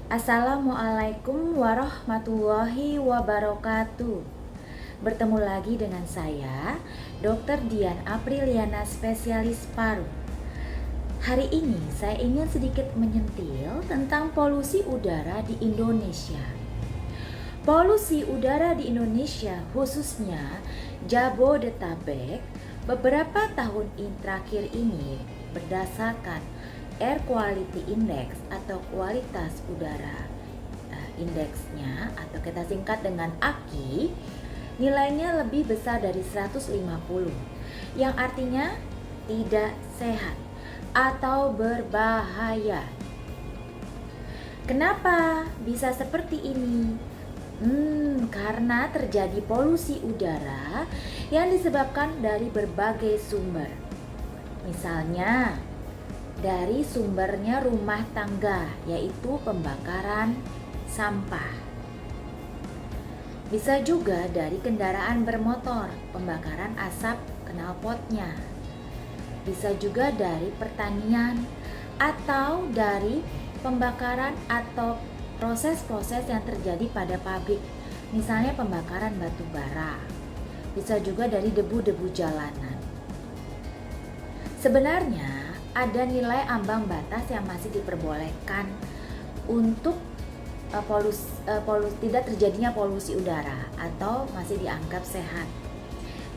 Assalamualaikum warahmatullahi wabarakatuh. Bertemu lagi dengan saya, Dr. Dian Apriliana, spesialis paru. Hari ini saya ingin sedikit menyentil tentang polusi udara di Indonesia. Polusi udara di Indonesia, khususnya Jabodetabek, beberapa tahun terakhir ini berdasarkan Air Quality Index atau kualitas udara indeksnya, atau kita singkat dengan AQI, nilainya lebih besar dari 150, yang artinya tidak sehat atau berbahaya. Kenapa bisa seperti ini? Karena terjadi polusi udara yang disebabkan dari berbagai sumber. Misalnya, dari sumbernya rumah tangga, yaitu pembakaran sampah. Bisa juga dari kendaraan bermotor, pembakaran asap knalpotnya. Bisa juga dari pertanian atau dari pembakaran atau proses-proses yang terjadi pada pabrik, misalnya pembakaran batu bara. Bisa juga dari debu-debu jalanan. Sebenarnya ada nilai ambang batas yang masih diperbolehkan untuk tidak terjadinya polusi udara atau masih dianggap sehat.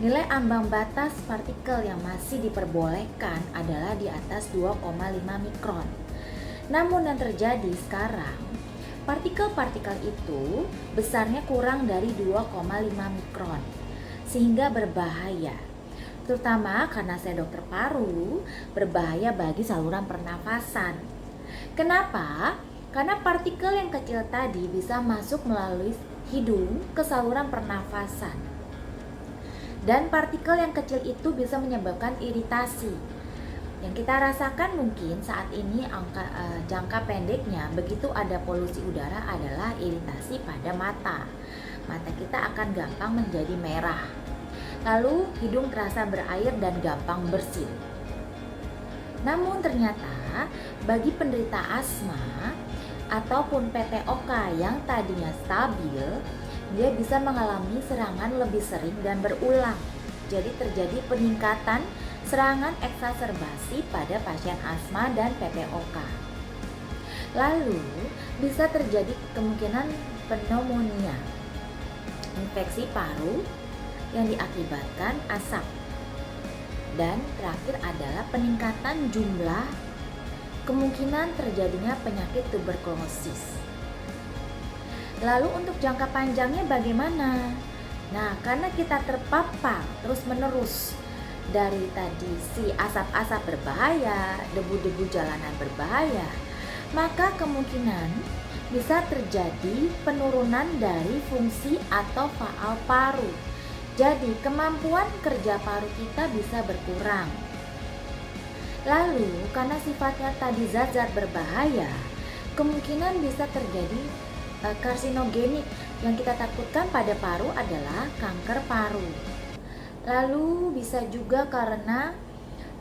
Nilai ambang batas partikel yang masih diperbolehkan adalah di atas 2,5 mikron. Namun yang terjadi sekarang, partikel-partikel itu besarnya kurang dari 2,5 mikron, sehingga berbahaya. Terutama karena saya dokter paru, berbahaya bagi saluran pernafasan. Kenapa? Karena partikel yang kecil tadi bisa masuk melalui hidung ke saluran pernafasan. Dan partikel yang kecil itu bisa menyebabkan iritasi. Yang kita rasakan mungkin saat ini jangka pendeknya begitu ada polusi udara adalah iritasi pada mata. Mata kita akan gampang menjadi merah. Lalu hidung terasa berair dan gampang bersin. Namun ternyata bagi penderita asma ataupun PPOK yang tadinya stabil, dia bisa mengalami serangan lebih sering dan berulang. Jadi terjadi peningkatan serangan eksaserbasi pada pasien asma dan PPOK. Lalu bisa terjadi kemungkinan pneumonia, infeksi paru yang diakibatkan asap. Dan terakhir adalah peningkatan jumlah kemungkinan terjadinya penyakit tuberkulosis. Lalu untuk jangka panjangnya bagaimana? Nah, karena kita terpapar terus-menerus dari tadi si asap-asap berbahaya, debu-debu jalanan berbahaya, maka kemungkinan bisa terjadi penurunan dari fungsi atau faal paru. Jadi kemampuan kerja paru kita bisa berkurang. Lalu karena sifatnya tadi zat-zat berbahaya, kemungkinan bisa terjadi karsinogenik. Yang kita takutkan pada paru adalah kanker paru. Lalu bisa juga karena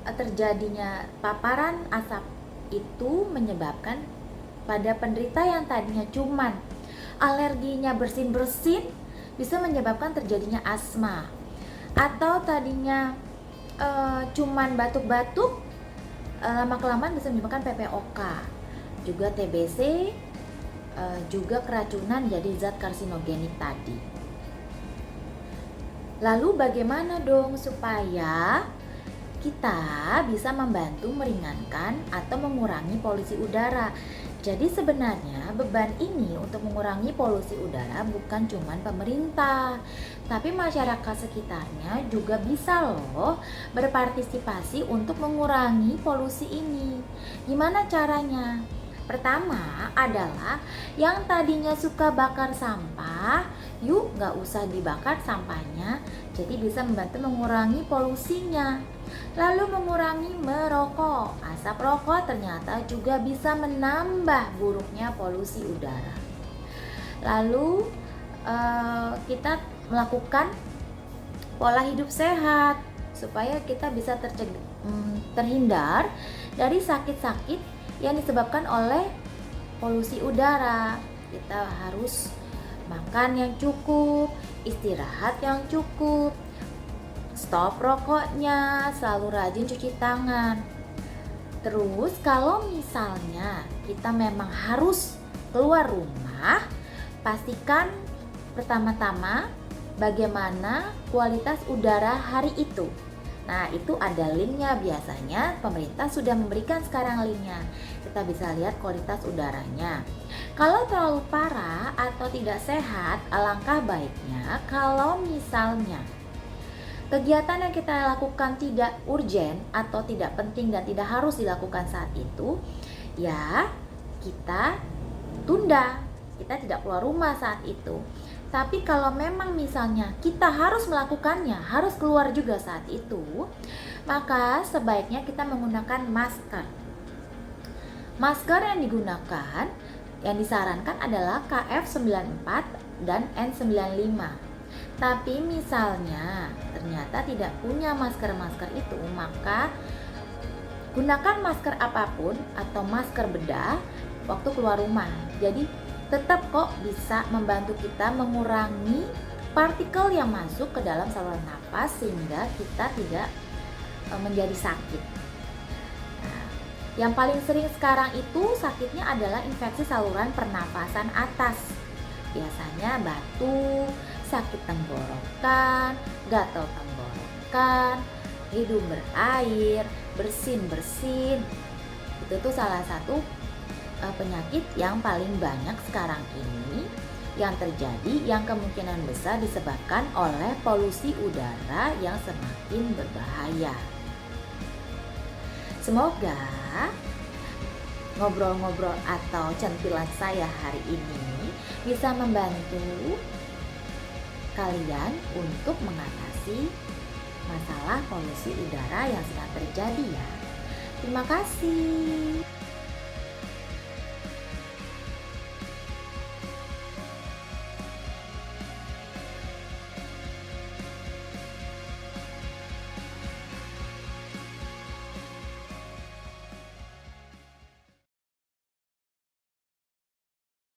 terjadinya paparan asap itu menyebabkan pada penderita yang tadinya cuman alerginya bersin-bersin bisa menyebabkan terjadinya asma, atau tadinya cuman batuk-batuk lama-kelamaan bisa menyebabkan PPOK, juga TBC, juga keracunan jadi zat karsinogenik tadi. Lalu bagaimana dong supaya kita bisa membantu meringankan atau mengurangi polusi udara? Jadi sebenarnya beban ini untuk mengurangi polusi udara bukan cuma pemerintah, tapi masyarakat sekitarnya juga bisa loh berpartisipasi untuk mengurangi polusi ini. Gimana caranya? Pertama adalah yang tadinya suka bakar sampah, yuk gak usah dibakar sampahnya, jadi bisa membantu mengurangi polusinya. Lalu mengurangi merokok. Asap rokok ternyata juga bisa menambah buruknya polusi udara. Lalu kita melakukan pola hidup sehat supaya kita bisa terhindar dari sakit-sakit yang disebabkan oleh polusi udara. Kita harus makan yang cukup, istirahat yang cukup, stop rokoknya, selalu rajin cuci tangan. Terus kalau misalnya kita memang harus keluar rumah, pastikan pertama-tama bagaimana kualitas udara hari itu. Nah, itu ada linknya, biasanya pemerintah sudah memberikan sekarang linknya. Kita bisa lihat kualitas udaranya. Kalau terlalu parah atau tidak sehat, alangkah baiknya kalau misalnya kegiatan yang kita lakukan tidak urgen atau tidak penting dan tidak harus dilakukan saat itu, ya kita tunda. Kita tidak keluar rumah saat itu. Tapi kalau memang misalnya kita harus melakukannya, harus keluar juga saat itu, maka sebaiknya kita menggunakan masker. Masker yang digunakan, yang disarankan adalah KF94 dan N95. Tapi misalnya ternyata tidak punya masker-masker itu, maka gunakan masker apapun atau masker bedah waktu keluar rumah. Jadi tetap kok bisa membantu kita mengurangi partikel yang masuk ke dalam saluran napas sehingga kita tidak menjadi sakit. Nah, yang paling sering sekarang itu sakitnya adalah infeksi saluran pernapasan atas. Biasanya batuk, sakit tenggorokan, gatal tenggorokan, hidung berair, bersin-bersin. Itu tuh salah satu penyakit yang paling banyak sekarang ini yang terjadi, yang kemungkinan besar disebabkan oleh polusi udara yang semakin berbahaya. Semoga ngobrol-ngobrol atau centilan saya hari ini bisa membantu kalian untuk mengatasi masalah polusi udara yang sedang terjadi ya. Terima kasih.